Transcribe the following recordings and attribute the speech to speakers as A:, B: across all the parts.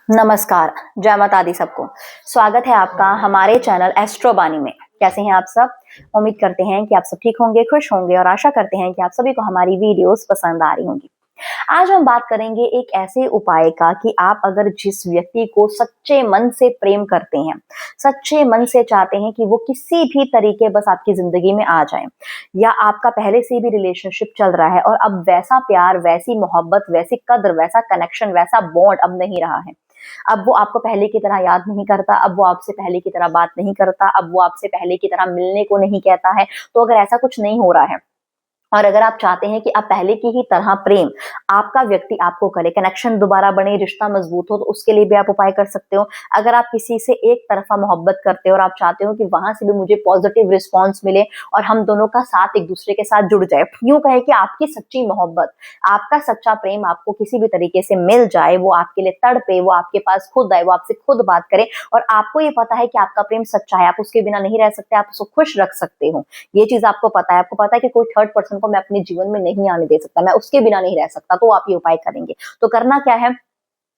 A: नमस्कार, जय माता दी सबको। स्वागत है आपका हमारे चैनल एस्ट्रोबानी में। कैसे हैं आप सब? उम्मीद करते हैं कि आप सब ठीक होंगे, खुश होंगे और आशा करते हैं कि आप सभी को हमारी वीडियोस पसंद आ रही होंगी। आज हम बात करेंगे एक ऐसे उपाय का कि आप अगर जिस व्यक्ति को सच्चे मन से प्रेम करते हैं, सच्चे मन से चाहते हैं कि वो किसी भी तरीके बस आपकी जिंदगी में आ जाए, या आपका पहले से भी रिलेशनशिप चल रहा है और अब वैसा प्यार, वैसी मोहब्बत, वैसी कद्र, वैसा कनेक्शन, वैसा बॉन्ड अब नहीं रहा है। अब वो आपको पहले की तरह याद नहीं करता, अब वो आपसे पहले की तरह बात नहीं करता, अब वो आपसे पहले की तरह मिलने को नहीं कहता है। तो अगर ऐसा कुछ नहीं हो रहा है और अगर आप चाहते हैं कि आप पहले की ही तरह प्रेम आपका व्यक्ति आपको करे, कनेक्शन दोबारा बने, रिश्ता मजबूत हो, तो उसके लिए भी आप उपाय कर सकते हो। अगर आप किसी से एक तरफा मोहब्बत करते हो और आप चाहते हो कि वहां से भी मुझे पॉजिटिव रिस्पॉन्स मिले और हम दोनों का साथ एक दूसरे के साथ जुड़ जाए, यूं कहे कि आपकी सच्ची मोहब्बत, आपका सच्चा प्रेम आपको किसी भी तरीके से मिल जाए, वो आपके लिए तड़पे, वो आपके पास खुद आए, वो आपसे खुद बात करे और आपको ये पता है कि आपका प्रेम सच्चा है, आप उसके बिना नहीं रह सकते, आप उसको खुश रख सकते हो। ये चीज आपको पता है, आपको पता है कि कोई थर्ड पर्सन को मैं अपने जीवन में नहीं आने दे सकता, मैं उसके बिना नहीं रह सकता, तो आप ये उपाय करेंगे। तो करना क्या है,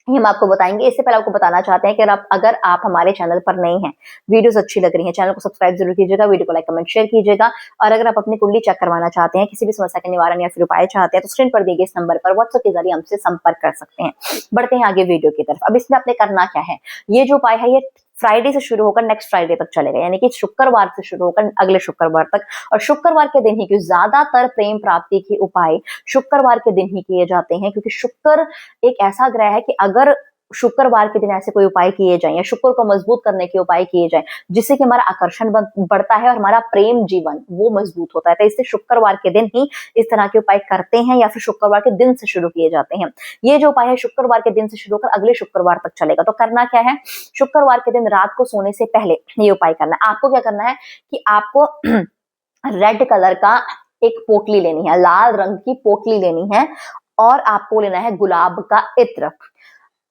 A: ये हम आपको बताएंगे। इससे पहले आपको बताना चाहते हैं कि अगर आप हमारे चैनल पर नए हैं, वीडियोस अच्छी लग रही हैं, चैनल को सब्सक्राइब जरूर कीजिएगा, वीडियो को लाइक कमेंट शेयर कीजिएगा। और अगर आप अपनी कुंडली चेक करवाना चाहते हैं, किसी भी समस्या के निवारण या फिर उपाय चाहते हैं, तो स्क्रीन पर दिए गए इस नंबर पर व्हाट्सएप के जरिए हमसे संपर्क कर सकते हैं। बढ़ते हैं आगे वीडियो की तरफ। अब इसमें आपने करना क्या है, ये जो उपाय है ये फ्राइडे से शुरू होकर नेक्स्ट फ्राइडे तक चलेगा, यानी कि शुक्रवार से शुरू होकर अगले शुक्रवार तक। और शुक्रवार के दिन ही, क्योंकि ज्यादातर प्रेम प्राप्ति के उपाय शुक्रवार के दिन ही किए जाते हैं, क्योंकि शुक्र एक ऐसा ग्रह है कि अगर शुक्रवार के दिन ऐसे कोई उपाय किए जाएं या शुक्र को मजबूत करने के उपाय किए जाएं, जिससे कि हमारा आकर्षण बढ़ता है और हमारा प्रेम जीवन वो मजबूत होता है, तो इससे शुक्रवार के दिन ही इस तरह के उपाय करते हैं या फिर शुक्रवार के दिन से शुरू किए जाते हैं। ये जो उपाय है शुक्रवार के दिन से शुरू होकर अगले शुक्रवार तक चलेगा। तो करना क्या है, शुक्रवार के दिन रात को सोने से पहले ये उपाय करना है। आपको क्या करना है कि आपको रेड कलर का एक पोटली लेनी है, लाल रंग की पोटली लेनी है और आपको लेना है गुलाब का इत्र।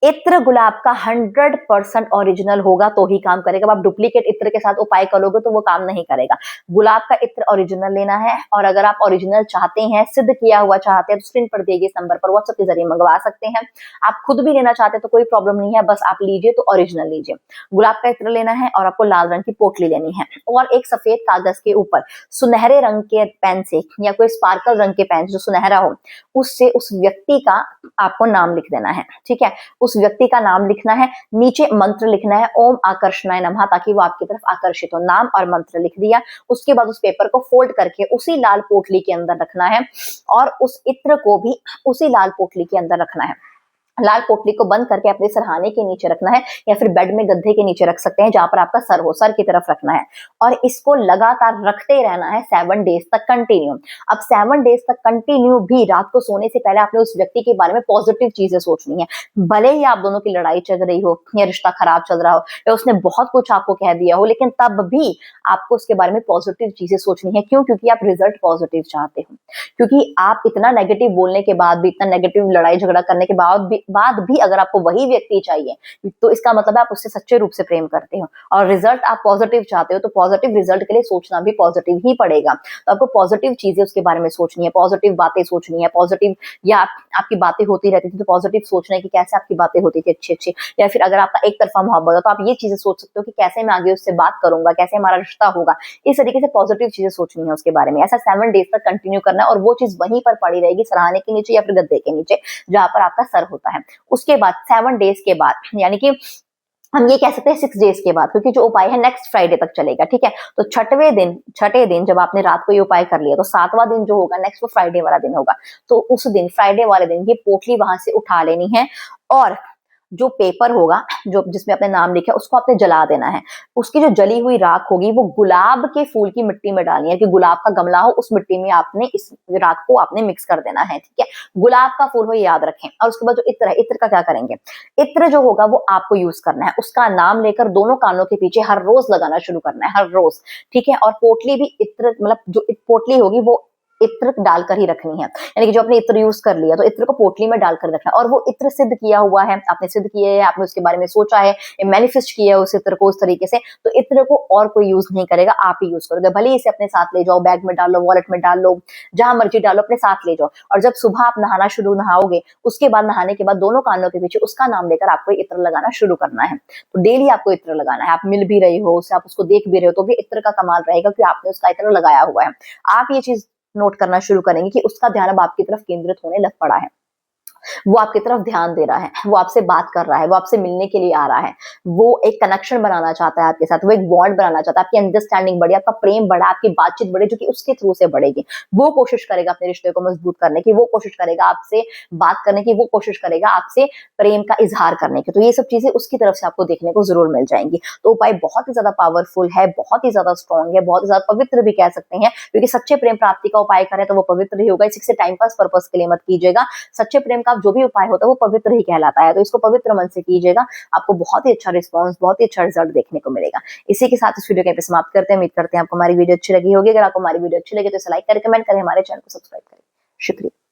A: इत्र गुलाब का 100% ओरिजिनल होगा तो ही काम करेगा। आप डुप्लीकेट इत्र के साथ उपाय करोगे तो वो काम नहीं करेगा। गुलाब का इत्र ओरिजिनल लेना है और अगर आप ओरिजिनल चाहते हैं, सिद्ध किया हुआ चाहते हैं, तो स्क्रीन पर दिए गए इस नंबर पर व्हाट्सएप के जरिए मंगवा सकते हैं। आप खुद भी लेना चाहते हैं तो कोई प्रॉब्लम नहीं है, बस आप लीजिए तो ओरिजिनल लीजिए। गुलाब का इत्र लेना है और आपको लाल रंग की पोटली लेनी है और एक सफेद कागज के ऊपर सुनहरे रंग के पेन से या कोई स्पार्कल रंग के पेन जो सुनहरा हो, उससे उस व्यक्ति का आपको नाम लिख देना है। ठीक है, उस व्यक्ति का नाम लिखना है, नीचे मंत्र लिखना है, ओम आकर्षणाय नमः, ताकि वो आपकी तरफ आकर्षित हो। नाम और मंत्र लिख दिया, उसके बाद उस पेपर को फोल्ड करके उसी लाल पोटली के अंदर रखना है और उस इत्र को भी उसी लाल पोटली के अंदर रखना है। लाल पोटली को बंद करके अपने सरहाने के नीचे रखना है या फिर बेड में गद्दे के नीचे रख सकते हैं, जहां पर आपका सर हो, सर की तरफ रखना है और इसको लगातार रखते रहना है 7 डेज तक कंटिन्यू। अब 7 डेज तक कंटिन्यू भी रात को सोने से पहले आपने उस व्यक्ति के बारे में पॉजिटिव चीजें सोचनी है। भले ही आप दोनों की लड़ाई चल रही हो या रिश्ता खराब चल रहा हो या उसने बहुत कुछ आपको कह दिया हो, लेकिन तब भी आपको उसके बारे में पॉजिटिव चीजें सोचनी है। क्यों? क्योंकि आप रिजल्ट पॉजिटिव चाहते हो। क्योंकि आप इतना नेगेटिव बोलने के बाद भी, इतना नेगेटिव लड़ाई झगड़ा करने के बाद भी अगर आपको वही व्यक्ति चाहिए, तो इसका मतलब है आप उससे सच्चे रूप से प्रेम करते हो और रिजल्ट आप पॉजिटिव चाहते हो। तो पॉजिटिव रिजल्ट के लिए सोचना भी पॉजिटिव ही पड़ेगा। तो आपको पॉजिटिव चीजें उसके बारे में सोचनी है, पॉजिटिव बातें सोचनी है, पॉजिटिव, या आपकी बातें होती रहती थी तो पॉजिटिव सोचना है कि कैसे आपकी बातें होती थी अच्छी अच्छी, या फिर अगर आपका एक तरफा मोहब्बत है तो आप ये चीजें सोच सकते हो कि कैसे मैं आगे उससे बात करूंगा, कैसे हमारा रिश्ता होगा। इस तरीके से पॉजिटिव चीजें सोचनी है उसके बारे में। ऐसा 7 डेज तक कंटिन्यू करना है और वो चीज वहीं पर पड़ी रहेगी, सराहने के नीचे या फिर गद्दे के नीचे, जहां पर आपका सर होता है। उसके बाद 7 डेज के बाद, यानी कि हम ये कह सकते हैं 6 डेज के बाद, क्योंकि जो उपाय है नेक्स्ट फ्राइडे तक चलेगा। ठीक है, तो छठे दिन जब आपने रात को ये उपाय कर लिया, तो 7वां दिन जो होगा नेक्स्ट, वो फ्राइडे वाला दिन होगा। तो उस दिन, फ्राइडे वाले दिन, ये पोटली वहां से उठा लेनी है और जो पेपर होगा जो जिसमें आपने नाम लिखा है उसको आपने जला देना है। उसकी जो जली हुई राख होगी वो गुलाब के फूल की मिट्टी में डालनी है, कि गुलाब का गमला हो उस मिट्टी में आपने इस राख को आपने मिक्स कर देना है। ठीक है, गुलाब का फूल हो ये याद रखें। और उसके बाद जो इत्र है, इत्र का क्या करेंगे, इत्र जो होगा वो आपको यूज करना है, उसका नाम लेकर दोनों कानों के पीछे हर रोज लगाना शुरू करना है, हर रोज। ठीक है, और पोटली भी इत्र, मतलब जो पोटली होगी वो इत्र डालकर ही रखनी है। यानी कि जो आपने इत्र यूज कर लिया तो इत्र को पोटली में डालकर रखना है, और वो इत्र सिद्ध किया हुआ है, आपने सिद्ध किया है, आपने उसके बारे में सोचा है, मैनिफेस्ट किया है उस इत्र को उस तरीके से, तो इत्र को और कोई यूज नहीं करेगा, आप ही यूज करोगे। भले ही इसे अपने साथ ले जाओ, बैग में डाल लो, वॉलेट में डाल लो, जहां मर्जी डालो, अपने साथ ले जाओ। और जब सुबह आप नहाओगे, उसके बाद नहाने के बाद दोनों कानों के पीछे उसका नाम लेकर आपको इत्र लगाना शुरू करना है। तो डेली आपको इत्र लगाना है। आप मिल भी रही हो उससे, आप उसको देख भी रहे हो, तो भी इत्र का कमाल रहेगा कि आपने उसका इत्र लगाया हुआ है। आप ये चीज नोट करना शुरू करेंगे कि उसका ध्यान अब आपकी तरफ केंद्रित होने लग पड़ा है, वो आपकी तरफ ध्यान दे रहा है, वो आपसे बात कर रहा है, वो आपसे मिलने के लिए आ रहा है, वो एक कनेक्शन बनाना चाहता है आपके साथ, वो एक बॉन्ड बनाना चाहता है, आपकी अंडरस्टैंडिंग बढ़े, आपका प्रेम बढ़ा, आपकी बातचीत बढ़े, जो कि उसके थ्रू से बढ़ेगी। वो कोशिश करेगा अपने रिश्ते को मजबूत करने की, वो कोशिश करेगा आपसे बात करने की, वो कोशिश करेगा आपसे प्रेम का इजहार करने की। तो ये सब चीजें उसकी तरफ से आपको देखने को जरूर मिल जाएंगी। तो उपाय बहुत ही ज्यादा पावरफुल है, बहुत ही ज्यादा स्ट्रॉन्ग है, बहुत ही ज्यादा पवित्र भी कह सकते हैं, क्योंकि सच्चे प्रेम प्राप्ति का उपाय करें तो वो पवित्र ही होगा। इसे टाइम पास पर्पस के लिए मत कीजिएगा। सच्चे प्रेम का जो भी उपाय होता है वो पवित्र ही कहलाता है, तो इसको पवित्र मन से कीजिएगा, आपको बहुत ही अच्छा रिस्पांस, बहुत ही अच्छा रिजल्ट देखने को मिलेगा। इसी के साथ इस वीडियो को यहाँ पे समाप्त करते हैं। उम्मीद करते हैं आपको हमारी वीडियो अच्छी लगी होगी। अगर आपको हमारी वीडियो अच्छी लगी तो इसे लाइक करें, कमेंट करें, हमारे चैनल को सब्सक्राइब करें। शुक्रिया।